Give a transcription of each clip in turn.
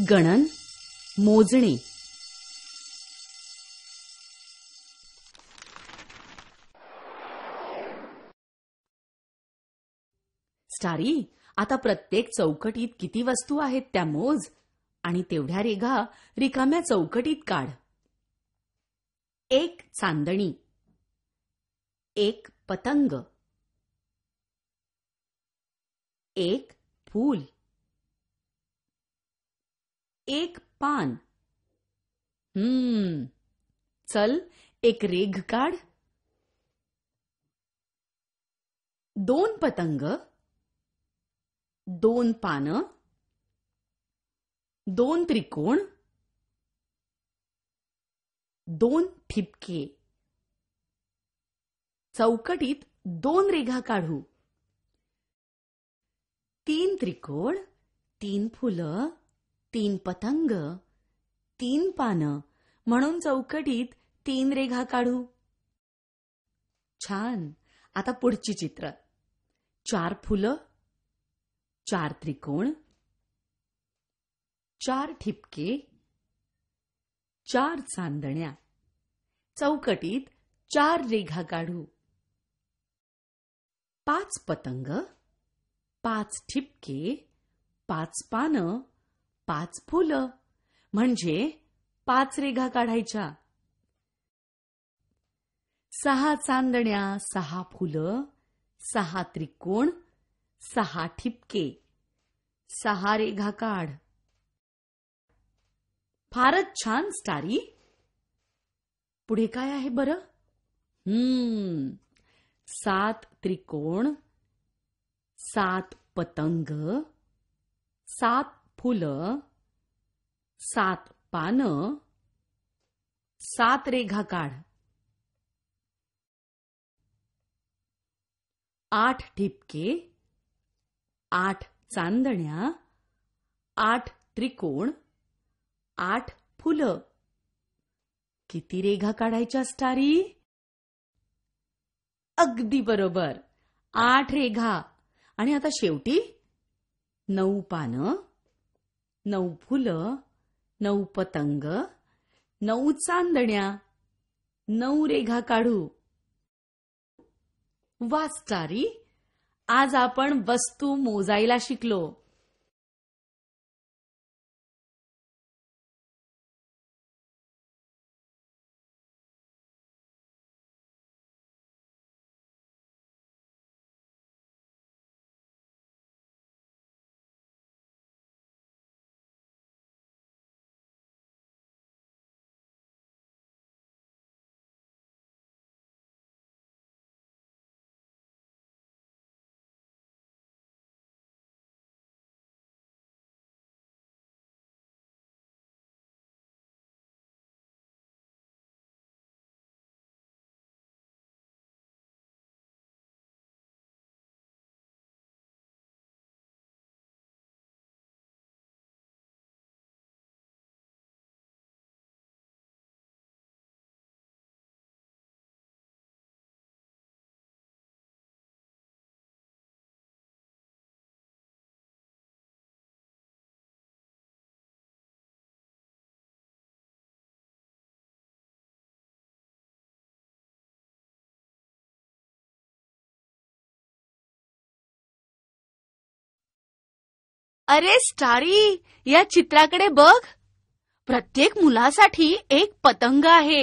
गणन, मोजणे. स्टारी, आता प्रत्येक चौकटीत किती वस्तू आहेत त्या मोज आणि तेवढ्या रेघा रिकाम्या चौकटीत काढ. 1 चांदणी, 1 पतंग, 1 फूल, 1 पान. चल, एक रेघ काढ. 2 पतंग, 2 पानं, 2 त्रिकोण, 2 ठिपके. चौकटीत 2 रेघा काढू. 3 त्रिकोण, 3 फुलं, 3 पतंग, 3 पानं म्हणून चौकटीत 3 रेघा काढू. छान. आता पुढची चित्र. 4 फुलं, 4 त्रिकोण, 4 ठिपके, 4 चांदण्या. चौकटीत 4 रेघा काढू. 5 पतंग, 5 ठिपके, 5 पानं, 5 फुलं म्हणजे 5 रेघा काढायच्या. 6 चांदण्या, 6 फुलं, 6 त्रिकोण, 6 ठिपके, 6 रेघा काढ. फारच छान स्टारी. पुढे काय आहे बरं? 7 त्रिकोण, 7 पतंग, 7 फुलं, 7 पानं, 7 रेघा काढ. 8 ठिपके, 8 चांदण्या, 8 त्रिकोण, 8 फुलं. किती रेघा काढायच्या स्टारी? अगदी बरोबर, 8 रेघा. आणि आता शेवटी 9 पानं, 9 फुलं, 9 पतंग, 9 चांदण्या, 9 रेघा काढू. वा स्टारी, आज आपण वस्तू मोजायला शिकलो. अरे स्टारी, या चित्राकडे बघ. प्रत्येक मुलासाठी एक पतंग आहे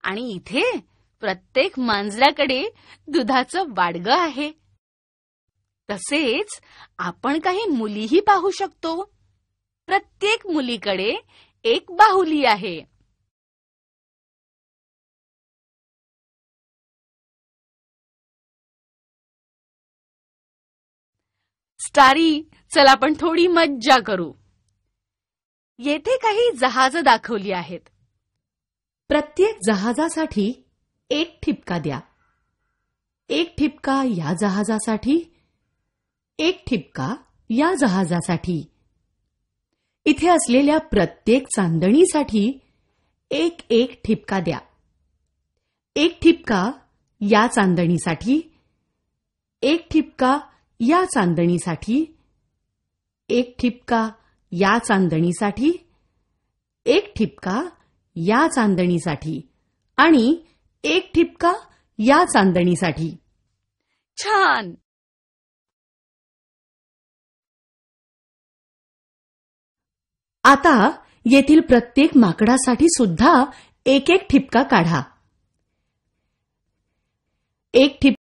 आणि इथे प्रत्येक मांजराकडे दुधाचं बाडगं आहे. तसेच आपण काही मुलीही पाहू शकतो. प्रत्येक मुलीकडे एक बाहुली आहे. स्टारी, चल आपण थोडी मज्जा करू. येथे काही जहाज दाखवली आहेत. प्रत्येक जहाजासाठी एक ठिपका द्या. एक ठिपका या जहाजासाठी, एक ठिपका या जहाजासाठी. इथे असलेल्या प्रत्येक चांदणीसाठी एक एक ठिपका द्या. एक ठिपका या चांदणीसाठी, एक ठिपका या चांदणीसाठी, एक ठिपका या चांदणीसाठी, एक ठिपका या चांदणीसाठी आणि एक ठिपका या चांदणीसाठी. छान. आता येथील प्रत्येक माकडासाठी सुद्धा एक एक ठिपका काढा. एक ठिपका